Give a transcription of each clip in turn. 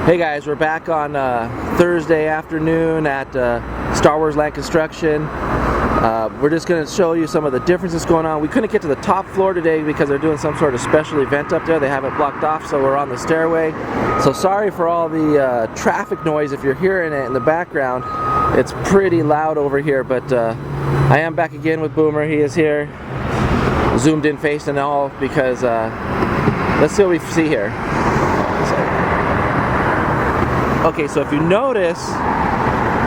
Hey guys, we're back on Thursday afternoon at Star Wars Land Construction. We're just going to show you some of the differences going on. We couldn't get to the top floor today because they're doing some sort of special event up there. They have it blocked off, so we're on the stairway. So sorry for all the traffic noise if you're hearing it in the background. It's pretty loud over here, but I am back again with Boomer. He is here, zoomed in face and all, because let's see what we see here. Okay, so if you notice,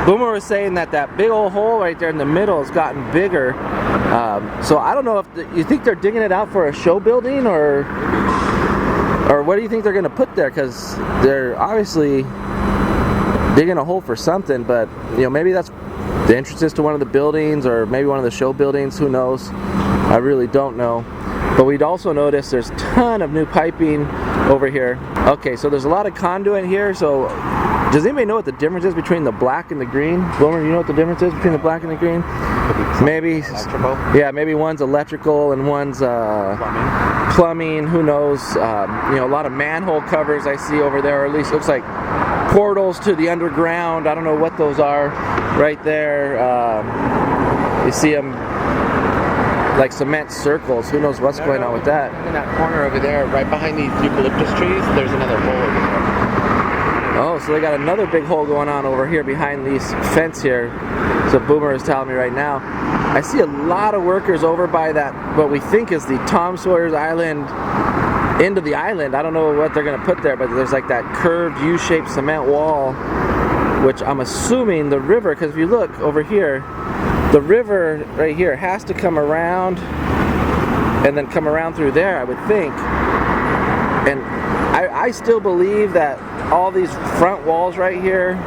Boomer was saying that that big old hole right there in the middle has gotten bigger. So I don't know if you think they're digging it out for a show building, or what do you think they're going to put there? Because they're obviously digging a hole for something, but you know, maybe that's the entrances to one of the buildings, or maybe one of the show buildings. Who knows? I really don't know. But we'd also notice there's a ton of new piping over here. Okay, so there's a lot of conduit here. So does anybody know what the difference is between the black and the green? Boomer, you know what the difference is between the black and the green? Maybe electrical. Yeah, maybe one's electrical and one's plumbing. Who knows? You know, a lot of manhole covers I see over there, or at least looks like portals to the underground. I don't know what those are right there. You see them like cement circles. Who knows what's going on with that? In that corner over there, right behind these eucalyptus trees, there's another hole over there. Oh, so they got another big hole going on over here behind these fence here. So Boomer is telling me right now. I see a lot of workers over by that, what we think is the Tom Sawyer's Island, end of the island. I don't know what they're going to put there, but there's like that curved U-shaped cement wall, which I'm assuming the river, because if you look over here, the river right here has to come around and then come around through there, I would think. And I still believe that all these front walls right here,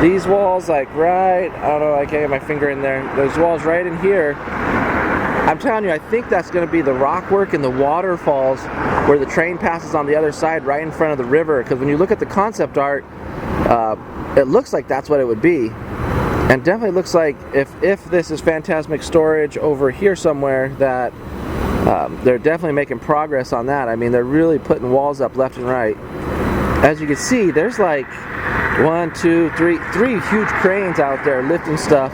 these walls like right, I don't know, I can't get my finger in there, those walls right in here, I'm telling you, I think that's going to be the rock work and the waterfalls where the train passes on the other side right in front of the river. Because when you look at the concept art, it looks like that's what it would be. And definitely looks like if this is Phantasmic storage over here somewhere, that they're definitely making progress on that. I mean, they're really putting walls up left and right. As you can see, there's like three huge cranes out there lifting stuff.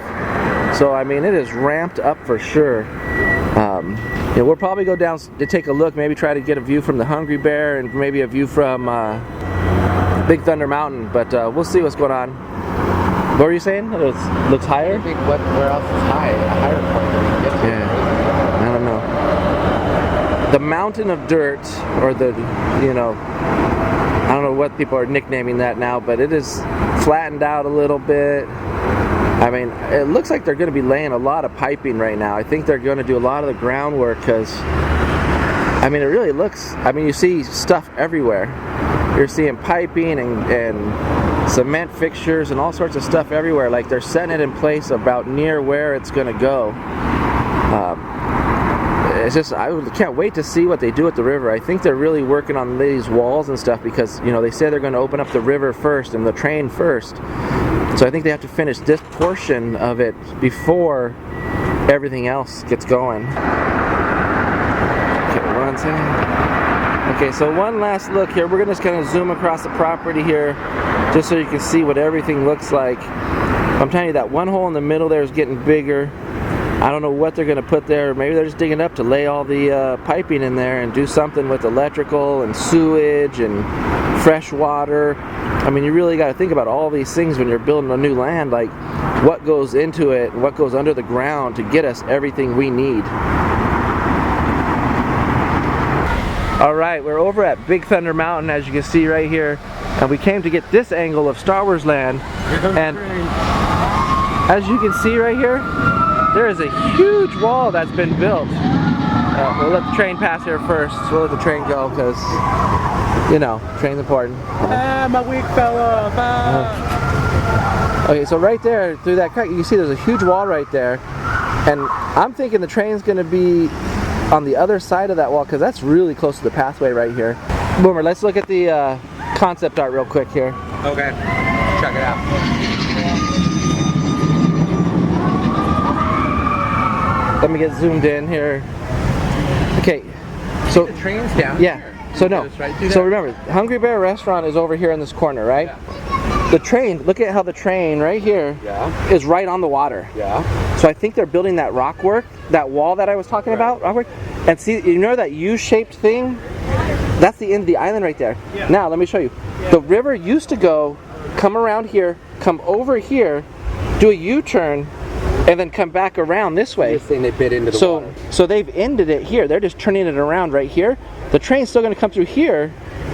So I mean, it is ramped up for sure. You know, we'll probably go down to take a look, maybe try to get a view from the Hungry Bear and maybe a view from Big Thunder Mountain. But we'll see what's going on. What were you saying? It looks higher? I think where else is high? A higher point that we can get to. Yeah, I don't know. The mountain of dirt, or the, you know, I don't know what people are nicknaming that now, but it is flattened out a little bit. I mean, it looks like they're going to be laying a lot of piping right now. I think they're going to do a lot of the groundwork, because, I mean, it really looks, I mean, you see stuff everywhere. You're seeing piping and cement fixtures and all sorts of stuff everywhere. Like they're setting it in place about near where it's going to go. It's just, I can't wait to see what they do at the river. I think they're really working on these walls and stuff because, you know, they say they're going to open up the river first and the train first. So I think they have to finish this portion of it before everything else gets going. Okay, 1 second. Okay, so one last look here. We're going to just kind of zoom across the property here just so you can see what everything looks like. I'm telling you, that one hole in the middle there is getting bigger. I don't know what they're going to put there. Maybe they're just digging up to lay all the piping in there and do something with electrical and sewage and fresh water. I mean, you really got to think about all these things when you're building a new land, like what goes into it and what goes under the ground to get us everything we need. Alright, we're over at Big Thunder Mountain, as you can see right here, and we came to get this angle of Star Wars Land. And as you can see right here, there is a huge wall that's been built. We'll let the train pass here first. We'll let the train go because, you know, train's important. My wig fell off. Okay, so right there, through that crack, you can see there's a huge wall right there. And I'm thinking the train's going to be on the other side of that wall, because that's really close to the pathway right here. Boomer, let's look at the concept art real quick here. Okay, check it out. Let me get zoomed in here. Okay, so the train's down yeah, here. So no. Goes right through So there. remember, Hungry Bear Restaurant is over here in this corner, right? Yeah. The train, look at how the train right here Yeah. is right on the water. Yeah. So I think they're building that rock work, that wall that I was talking about, rock work. And see, you know that U-shaped thing? That's the end of the island right there. Now, let me show you. The river used to go, come around here, come over here, do a U-turn, and then come back around this way. You're saying they bit into the water. So they've ended it here. They're just turning it around right here. The train's still going to come through here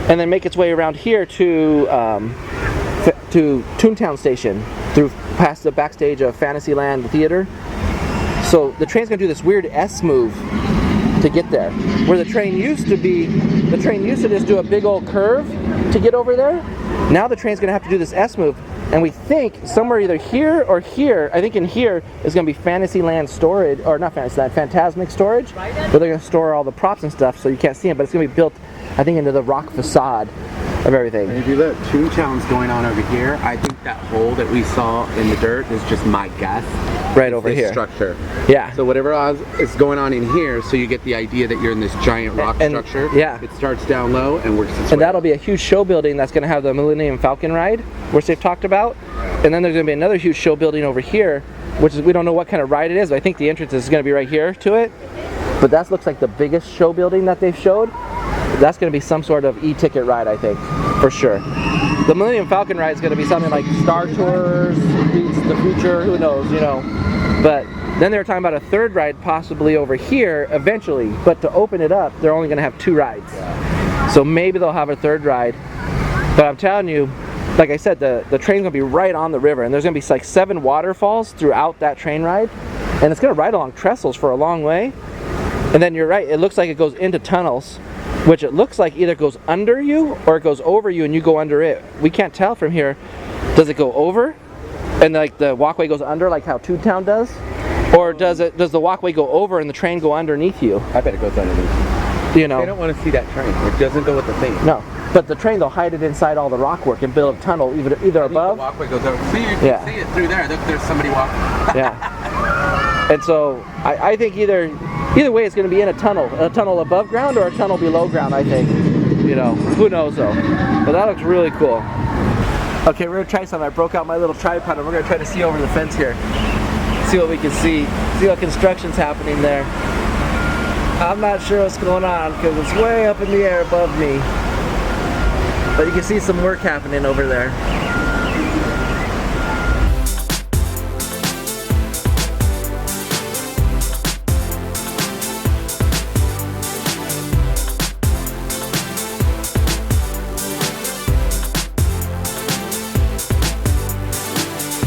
and then make its way around here to Toontown Station, through past the backstage of Fantasyland Theater. So the train's going to do this weird S move to get there. Where the train used to be, the train used to just do a big old curve to get over there. Now the train's going to have to do this S move. And we think somewhere either here or here, I think in here is going to be Fantasyland storage, or not Fantasyland, Fantasmic storage, where they're going to store all the props and stuff so you can't see them, but it's going to be built, I think, into the rock facade of everything. And if you look, Toontown's going on over here. I think that hole that we saw in the dirt is just my guess. Right over This here. structure. Yeah. So whatever is going on in here, so you get the idea that you're in this giant rock And- structure. yeah. It starts down low and works its And way that'll up. be a huge show building that's going to have the Millennium Falcon ride, which they've talked about. And then there's going to be another huge show building over here, which is, we don't know what kind of ride it is, but I think the entrance is going to be right here to it. But that looks like the biggest show building that they've showed. That's going to be some sort of e-ticket ride, I think, for sure. The Millennium Falcon ride is going to be something like Star Tours, Beats the Future, who knows, you know. But then they were talking about a third ride possibly over here eventually, but to open it up, they're only going to have 2 rides. So maybe they'll have a third ride. But I'm telling you, like I said, the train's going to be right on the river, and there's going to be like 7 waterfalls throughout that train ride, and it's going to ride along trestles for a long way. And then you're right, it looks like it goes into tunnels, which it looks like either goes under you or it goes over you and you go under it. We can't tell from here. Does it go over and like the walkway goes under like how Toontown does? Or does the walkway go over and the train go underneath you? I bet it goes underneath. You know? They don't want to see that train. It doesn't go with the theme. No. But the train, they'll hide it inside all the rock work and build a tunnel either I think above. the walkway goes over. See, you can Yeah. see it through there. Look, there's somebody walking. Yeah. And so I think either way it's going to be in a tunnel above ground or a tunnel below ground, I think. You know, who knows though. But that looks really cool. Okay, we're going to try something. I broke out my little tripod and we're going to try to see over the fence here. See what we can see. See what construction's happening there. I'm not sure what's going on because it's way up in the air above me. But you can see some work happening over there.